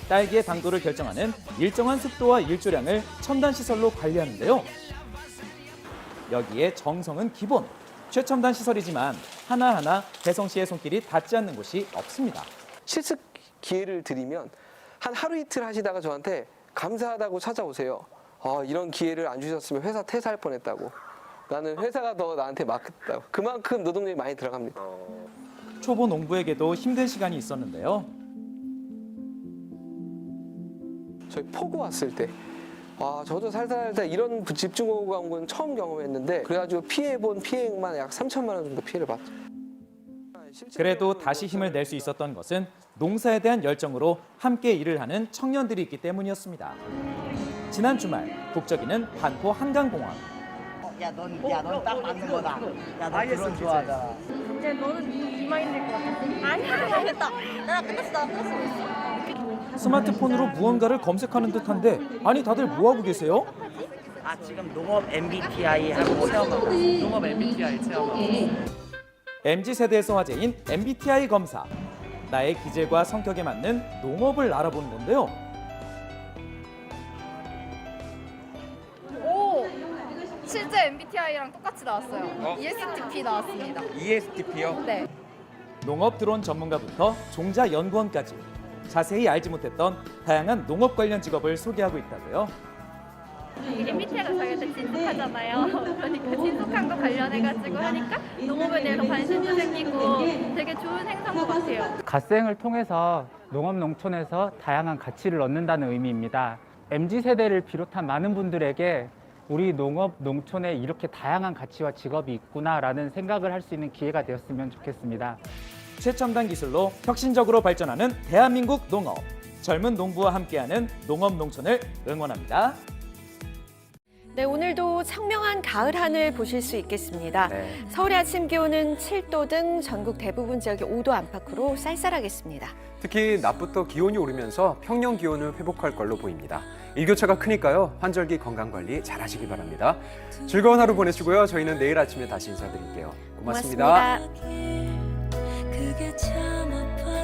딸기의 당도를 결정하는 일정한 습도와 일조량을 첨단 시설로 관리하는데요. 여기에 정성은 기본. 최첨단 시설이지만 하나하나 혜성씨의 손길이 닿지 않는 곳이 없습니다. 실습 기회를 드리면 한 하루 이틀 하시다가 저한테 감사하다고 찾아오세요. 이런 기회를 안 주셨으면 회사 퇴사할 뻔했다고. 나는 회사가 더 나한테 맞겠다고. 그만큼 노동력이 많이 들어갑니다. 초보 농부에게도 힘든 시간이 있었는데요. 저희 포구 왔을 때 저도 살다 이런 집중호우가 온 건 처음 경험했는데 그래가지고 피해본 피해액만 약 3천만 원 정도 피해를 봤죠. 그래도 다시 힘을 낼 수 있었던 것은 농사에 대한 열정으로 함께 일을 하는 청년들이 있기 때문이었습니다. 지난 주말 북적이는 반포 한강공원. 넌 딱 맞는 거다. 야, 너 그런 좋아하잖아. 이제 너는 이마인일 것 같아. 아니야, 알겠다. 나 끝났어. 스마트폰으로 무언가를 검색하는 듯한데 아니 다들 뭐하고 계세요? 지금 농업 MBTI 하고 체험하고 있어. 농업 MBTI 체험하고 있어. MZ세대에서 화제인 MBTI 검사. 나의 기질과 성격에 맞는 농업을 알아보는 건데요. 오, 실제 MBTI랑 똑같이 나왔어요. ESTP 나왔습니다. ESTP요? 네. 농업 드론 전문가부터 종자 연구원까지 자세히 알지 못했던 다양한 농업 관련 직업을 소개하고 있다고요. MBTI가 자기가 되게 진솔하잖아요. 그러니까 진솔한 거 관련해가지고 하니까 농업에 대해서 관심도 생기고 되게 좋은 행사인 것 같아요. 갓생을 통해서 농업 농촌에서 다양한 가치를 얻는다는 의미입니다. MZ세대를 비롯한 많은 분들에게 우리 농업 농촌에 이렇게 다양한 가치와 직업이 있구나라는 생각을 할 수 있는 기회가 되었으면 좋겠습니다. 최첨단 기술로 혁신적으로 발전하는 대한민국 농업. 젊은 농부와 함께하는 농업 농촌을 응원합니다. 네, 오늘도 청명한 가을 하늘 보실 수 있겠습니다. 네. 서울의 아침 기온은 7도 등 전국 대부분 지역이 5도 안팎으로 쌀쌀하겠습니다. 특히 낮부터 기온이 오르면서 평년 기온을 회복할 걸로 보입니다. 일교차가 크니까요. 환절기 건강관리 잘하시기 바랍니다. 즐거운 하루 보내시고요. 저희는 내일 아침에 다시 인사드릴게요. 고맙습니다. 고맙습니다. 그게 참 아파